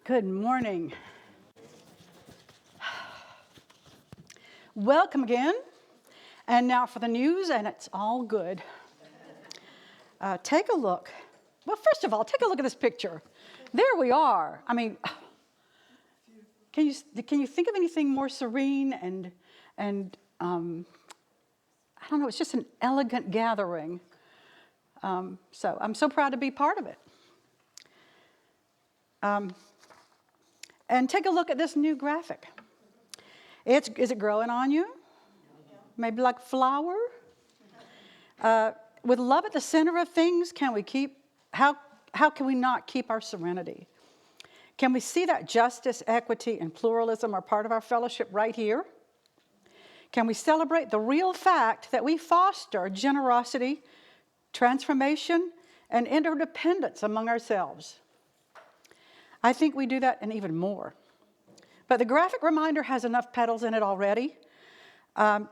Good morning. Welcome again. And now for the news, and it's all good. Take a look. Well, first of all, take a look at this picture. There we are. I mean, can you think of anything more serene and I don't know, it's just an elegant gathering. So I'm so proud to be part of it. And take a look at this new graphic. Is it growing on you? Maybe like a flower? With love at the center of things, how can we not keep our serenity? Can we see that justice, equity, and pluralism are part of our fellowship right here? Can we celebrate the real fact that we foster generosity, transformation, and interdependence among ourselves? I think we do that and even more. But the graphic reminder has enough petals in it already to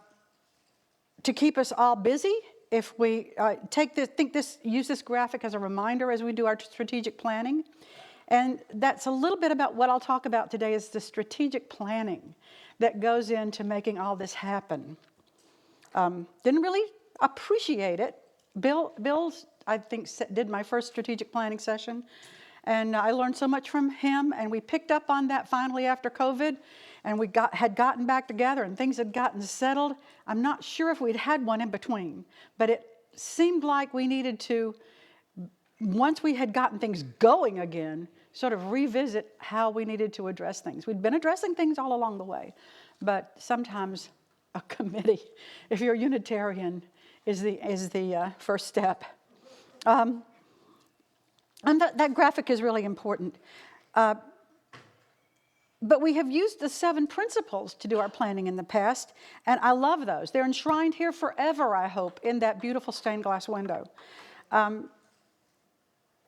keep us all busy. If we use this graphic as a reminder as we do our strategic planning. And that's a little bit about what I'll talk about today is the strategic planning that goes into making all this happen. Didn't really appreciate it. Bill, I think, did my first strategic planning session. And I learned so much from him, and we picked up on that finally after COVID, and we had gotten back together, and things had gotten settled. I'm not sure if we'd had one in between, but it seemed like we needed to, once we had gotten things going again, sort of revisit how we needed to address things. We'd been addressing things all along the way, but sometimes a committee, if you're a Unitarian, is the first step. And that graphic is really important. But we have used the 7 principles to do our planning in the past, and I love those. They're enshrined here forever, I hope, in that beautiful stained glass window. And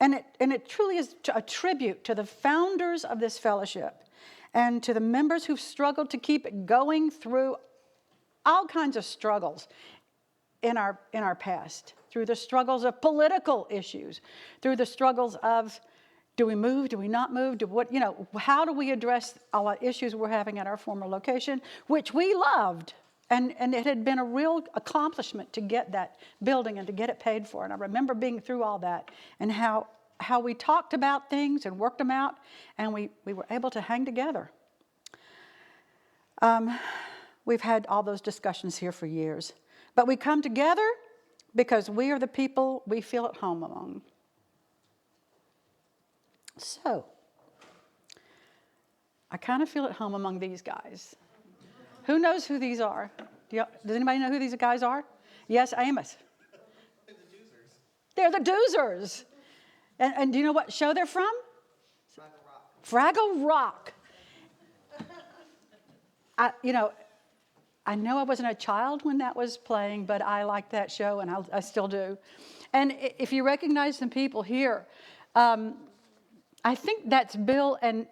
it truly is a tribute to the founders of this fellowship and to the members who've struggled to keep it going through all kinds of struggles in our past, through the struggles of political issues, through the struggles of do we move, do we not move, how do we address all the issues we're having at our former location, which we loved, and it had been a real accomplishment to get that building and to get it paid for. And I remember being through all that and how we talked about things and worked them out, and we were able to hang together. We've had all those discussions here for years. But we come together because we are the people we feel at home among. So, I kind of feel at home among these guys. Who knows who these are? Does anybody know who these guys are? Yes, Amos. They're the Doozers. And do you know what show they're from? Fraggle Rock. I know I wasn't a child when that was playing, but I liked that show, and I still do. And if you recognize some people here, I think that's Bill and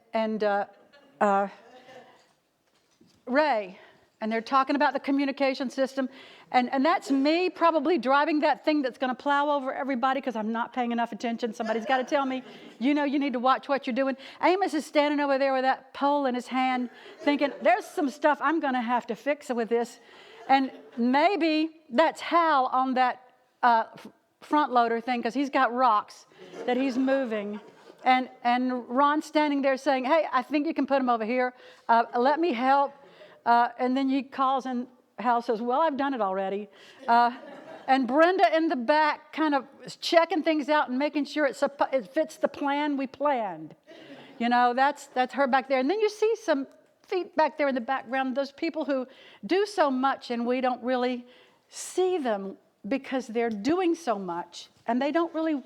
Ray, and they're talking about the communication system. And that's me probably driving that thing that's going to plow over everybody because I'm not paying enough attention. Somebody's got to tell me, you need to watch what you're doing. Amos is standing over there with that pole in his hand thinking, there's some stuff I'm going to have to fix with this. And maybe that's Hal on that front loader thing because he's got rocks that he's moving. And Ron's standing there saying, hey, I think you can put them over here. Let me help. And then he calls and Hal says, well, I've done it already. And Brenda in the back kind of checking things out and making sure it fits the plan we planned. That's her back there. And then you see some feet back there in the background, those people who do so much and we don't really see them because they're doing so much and they don't really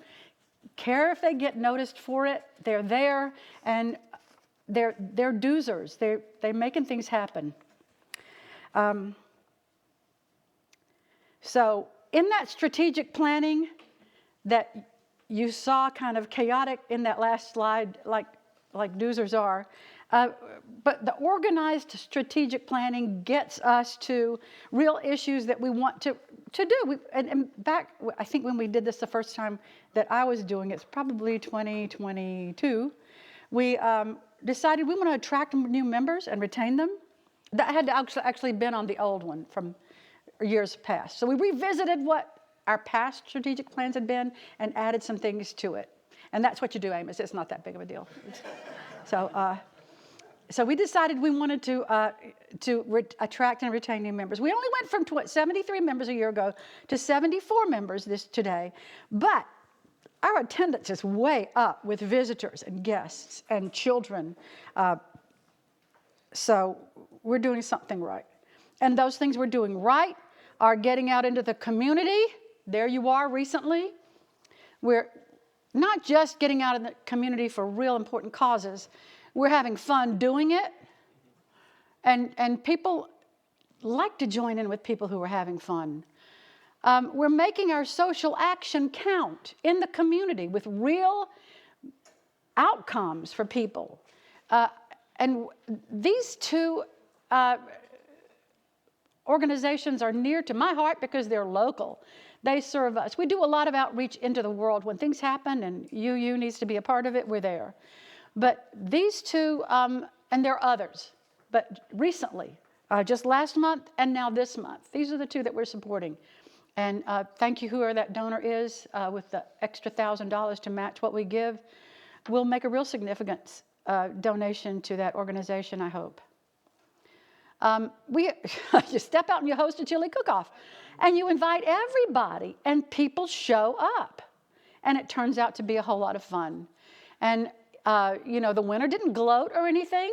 care if they get noticed for it. They're there and they're doozers. They're making things happen. So in that strategic planning that you saw kind of chaotic in that last slide, like doozers are, but the organized strategic planning gets us to real issues that we want to do. And back, I think when we did this the first time that I was doing it, it's probably 2022, we decided we want to attract new members and retain them. That had actually been on the old one from years past. So we revisited what our past strategic plans had been and added some things to it. And that's what you do, Amos. It's not that big of a deal. So we decided we wanted to attract and retain new members. We only went from 73 members a year ago to 74 members today. But our attendance is way up with visitors and guests and children. So we're doing something right. And those things we're doing right are getting out into the community. There you are recently. We're not just getting out in the community for real important causes. We're having fun doing it. And people like to join in with people who are having fun. We're making our social action count in the community with real outcomes for people. And these two organizations are near to my heart because they're local. They serve us. We do a lot of outreach into the world. When things happen and UU needs to be a part of it, we're there. But these two, and there are others, but recently, just last month and now this month, these are the two that we're supporting. And thank you, whoever that donor is, with the extra $1,000 to match what we give. We'll make a real significant donation to that organization, I hope. You step out and you host a chili cook-off, and you invite everybody, and people show up. And it turns out to be a whole lot of fun. And, the winner didn't gloat or anything,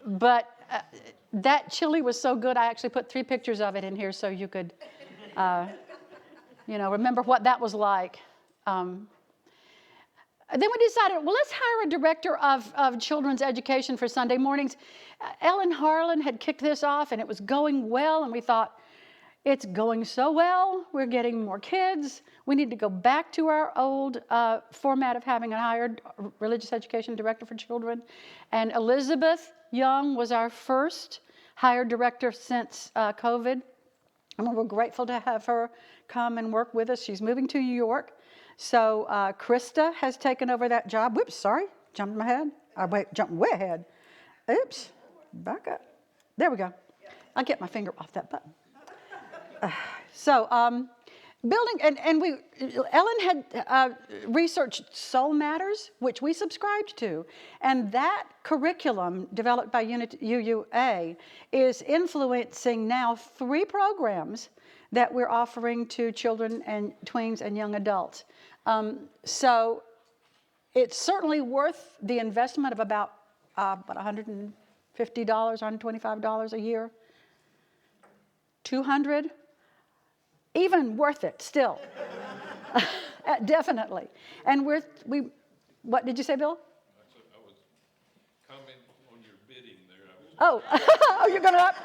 but that chili was so good, I actually put 3 pictures of it in here so you could, remember what that was like. Then we decided, well, let's hire a director of children's education for Sunday mornings. Ellen Harlan had kicked this off, and it was going well, and we thought, it's going so well, we're getting more kids. We need to go back to our old format of having a hired religious education director for children. And Elizabeth Young was our first hired director since COVID. And we're grateful to have her come and work with us. She's moving to New York. So Krista has taken over that job. Whoops, sorry, jumped my head. Jumped way ahead. Oops, back up. There we go. I'll get my finger off that button. Building, and Ellen had researched Soul Matters, which we subscribed to. And that curriculum developed by UUA is influencing now 3 programs that we're offering to children and tweens and young adults. So it's certainly worth the investment of about $150, $125 a year. $200, even worth it still. Definitely. And what did you say, Bill? I was commenting on your bidding there. Oh, you're going to up?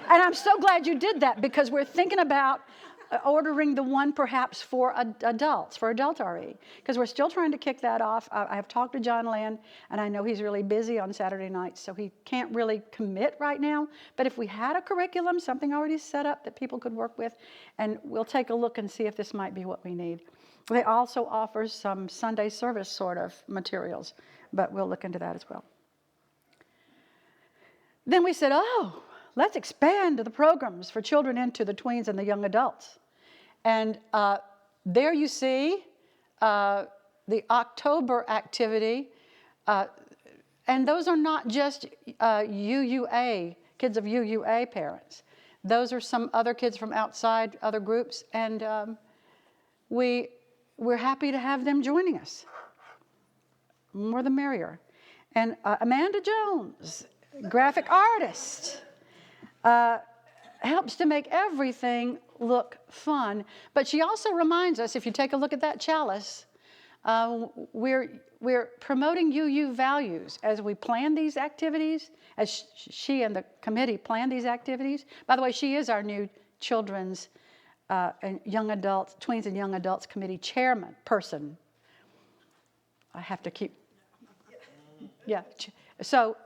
And I'm so glad you did that, because we're thinking about ordering the one perhaps for adults, for adult RE, because we're still trying to kick that off. I have talked to John Land, and I know he's really busy on Saturday nights, so he can't really commit right now. But if we had a curriculum, something already set up that people could work with, and we'll take a look and see if this might be what we need. They also offer some Sunday service sort of materials, but we'll look into that as well. Then we said, let's expand the programs for children into the tweens and the young adults. And there you see the October activity. And those are not just UUA, kids of UUA parents. Those are some other kids from outside other groups. And we're happy to have them joining us. More the merrier. And Amanda Jones, graphic artist, helps to make everything look fun. But she also reminds us, if you take a look at that chalice, we're promoting UU values as we plan these activities, as she and the committee plan these activities. By the way, she is our new Children's and Young Adults, Tweens and Young Adults Committee chairman person. I have to keep, yeah. So,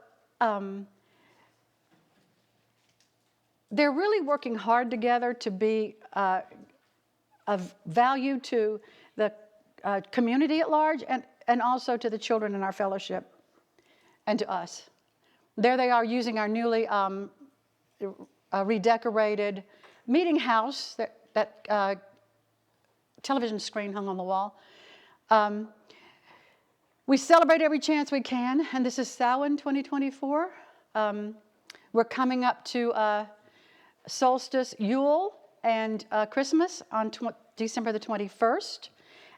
they're really working hard together to be of value to the community at large, and and also to the children in our fellowship and to us. There they are using our newly redecorated meeting house, that television screen hung on the wall. We celebrate every chance we can, and this is Samhain 2024. We're coming up to solstice, Yule, and Christmas on December the 21st.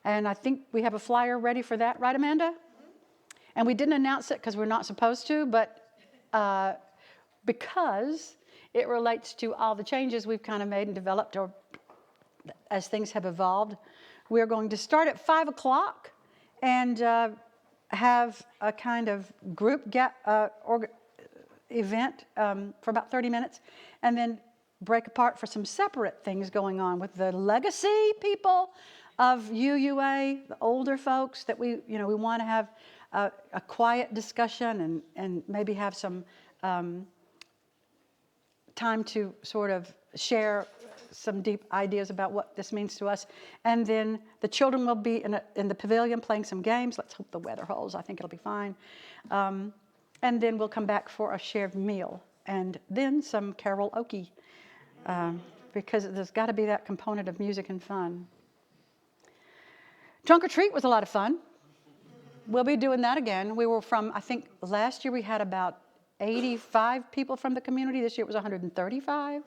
And I think we have a flyer ready for that, right, Amanda? And we didn't announce it because we're not supposed to, but because it relates to all the changes we've kind of made and developed or as things have evolved, we're going to start at 5 o'clock and have a kind of group event for about 30 minutes, and then break apart for some separate things going on with the legacy people of UUA, the older folks that we want to have a quiet discussion and maybe have some time to sort of share some deep ideas about what this means to us. And then the children will be in the pavilion playing some games. Let's hope the weather holds. I think it'll be fine. And then we'll come back for a shared meal and then some karaoke, because there's got to be that component of music and fun. Trunk or treat was a lot of fun. We'll be doing that again. We were from, I think last year we had about 85 people from the community. This year it was 135.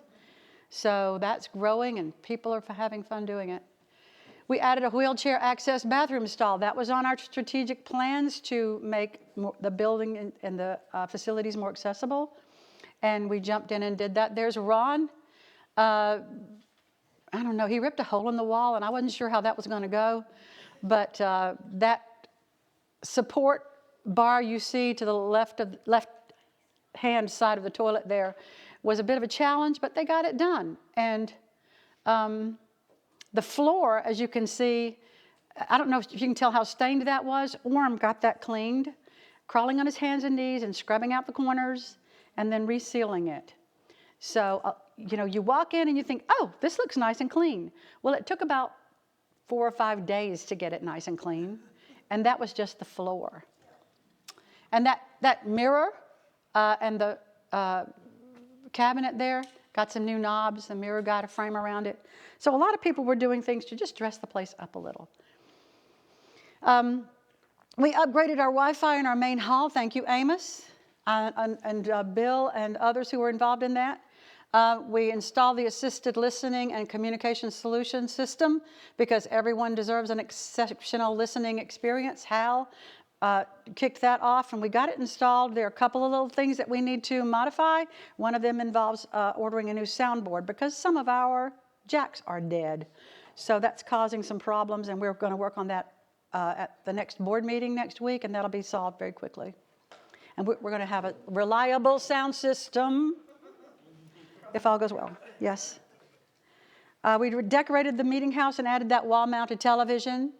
So that's growing, and people are having fun doing it. We added a wheelchair access bathroom stall. That was on our strategic plans to make the building and the facilities more accessible. And we jumped in and did that. There's Ron. I don't know, he ripped a hole in the wall, and I wasn't sure how that was going to go. But that support bar you see to the left-hand side of the toilet there was a bit of a challenge, but they got it done. And the floor, as you can see, I don't know if you can tell how stained that was. Orm got that cleaned, crawling on his hands and knees and scrubbing out the corners and then resealing it. So, you walk in and you think, oh, this looks nice and clean. Well, it took about 4 or 5 days to get it nice and clean, and that was just the floor. And that mirror and the cabinet there got some new knobs. The mirror got a frame around it. So a lot of people were doing things to just dress the place up a little. We upgraded our Wi-Fi in our main hall. Thank you, Amos, and Bill and others who were involved in that. We installed the assisted listening and communication solution system because everyone deserves an exceptional listening experience. Hal kicked that off, and we got it installed. There are a couple of little things that we need to modify. One of them involves ordering a new soundboard because some of our jacks are dead. So that's causing some problems, and we're going to work on that at the next board meeting next week, and that'll be solved very quickly. And we're going to have a reliable sound system if all goes well. Yes. We decorated the meeting house and added that wall-mounted television.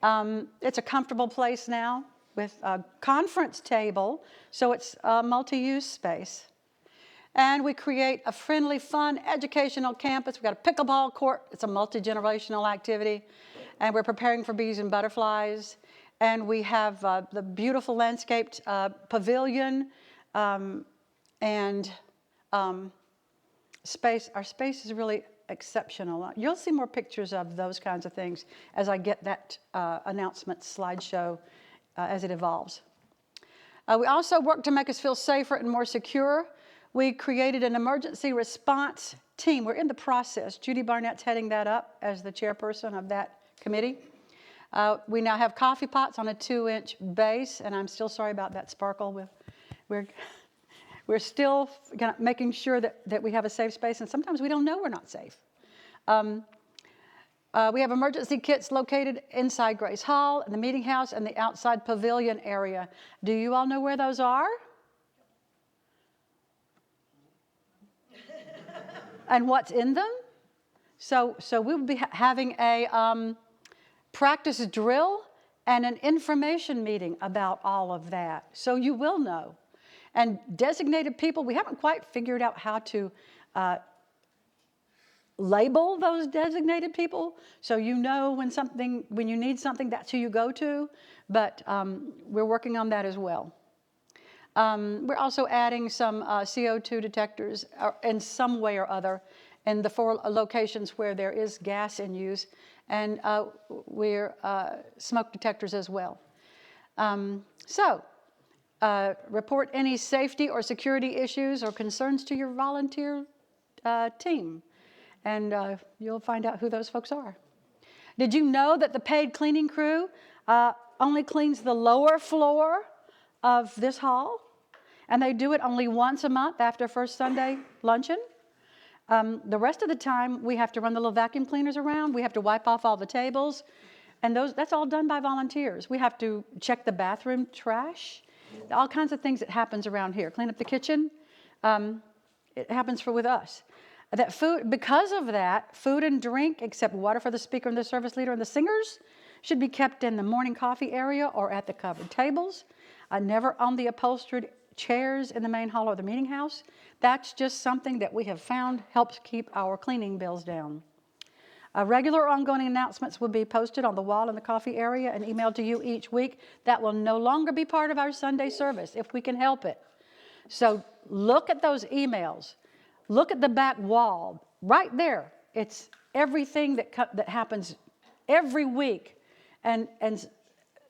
It's a comfortable place now with a conference table, so it's a multi-use space. And we create a friendly, fun, educational campus. We've got a pickleball court. It's a multi-generational activity. And we're preparing for bees and butterflies. And we have the beautiful landscaped pavilion and space. Our space is really exceptional. You'll see more pictures of those kinds of things as I get that announcement slideshow as it evolves. We also work to make us feel safer and more secure. We created an emergency response team. We're in the process. Judy Barnett's heading that up as the chairperson of that committee. We now have coffee pots on a 2-inch base, and I'm still sorry about that sparkle. We're still making sure that we have a safe space, and sometimes we don't know we're not safe. We have emergency kits located inside Grace Hall, in the meeting house, and the outside pavilion area. Do you all know where those are? And what's in them? So we'll be having a practice drill and an information meeting about all of that. So you will know. And designated people, we haven't quite figured out how to label those designated people so you know when you need something, that's who you go to. But we're working on that as well. We're also adding some CO2 detectors in some way or other in the 4 locations where there is gas in use, and we're smoke detectors as well. Report any safety or security issues or concerns to your volunteer team, and you'll find out who those folks are. Did you know that the paid cleaning crew only cleans the lower floor of this hall? And they do it only once a month after first Sunday luncheon. The rest of the time, we have to run the little vacuum cleaners around. We have to wipe off all the tables. And that's all done by volunteers. We have to check the bathroom trash, all kinds of things that happens around here. Clean up the kitchen. It happens with us. Because of that, food and drink, except water for the speaker and the service leader and the singers, should be kept in the morning coffee area or at the covered tables, never on the upholstered chairs in the main hall or the meeting house. That's just something that we have found helps keep our cleaning bills down. Regular ongoing announcements will be posted on the wall in the coffee area and emailed to you each week. That will no longer be part of our Sunday service if we can help it. So look at those emails. Look at the back wall. Right there, it's everything that happens every week and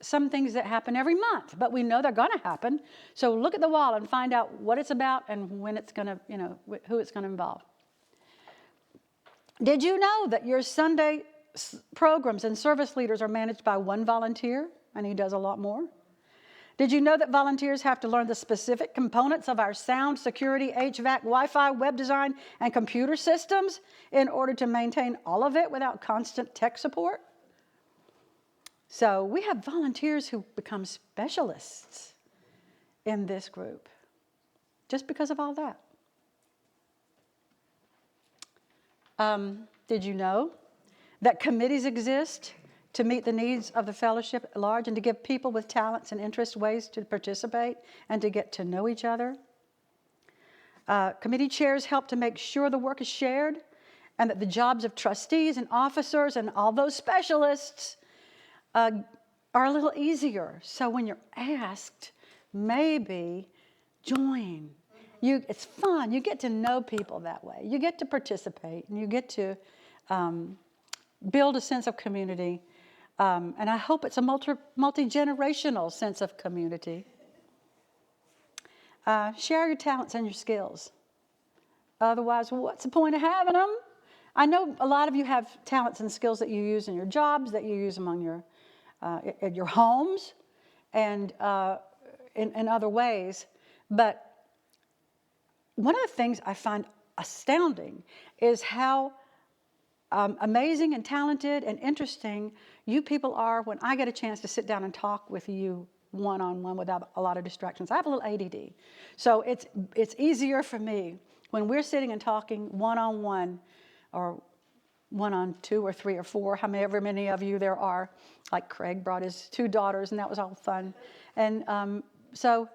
some things that happen every month, but we know they're going to happen. So look at the wall and find out what it's about and when it's going to, who it's going to involve. Did you know that your Sunday programs and service leaders are managed by one volunteer, and he does a lot more? Did you know that volunteers have to learn the specific components of our sound, security, HVAC, Wi-Fi, web design, and computer systems in order to maintain all of it without constant tech support? So we have volunteers who become specialists in this group just because of all that. Did you know that committees exist to meet the needs of the fellowship at large and to give people with talents and interests ways to participate and to get to know each other? Committee chairs help to make sure the work is shared and that the jobs of trustees and officers and all those specialists are a little easier. So when you're asked, maybe join. It's fun. You get to know people that way. You get to participate, and you get to build a sense of community. And I hope it's a multi-generational sense of community. Share your talents and your skills. Otherwise, what's the point of having them? I know a lot of you have talents and skills that you use in your jobs, that you use at your homes, and in other ways. But one of the things I find astounding is how amazing and talented and interesting you people are when I get a chance to sit down and talk with you one-on-one without a lot of distractions. I have a little ADD. So it's easier for me when we're sitting and talking one-on-one or 1 on 2 or 3 or 4, however many of you there are. Like Craig brought his 2 daughters, and that was all fun. And so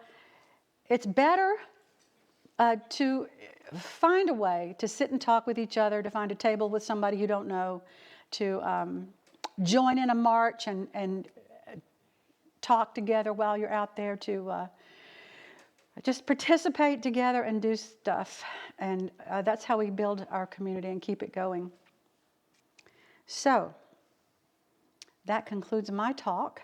it's better to find a way to sit and talk with each other, to find a table with somebody you don't know, to join in a march and talk together while you're out there, to just participate together and do stuff. And that's how we build our community and keep it going. So that concludes my talk.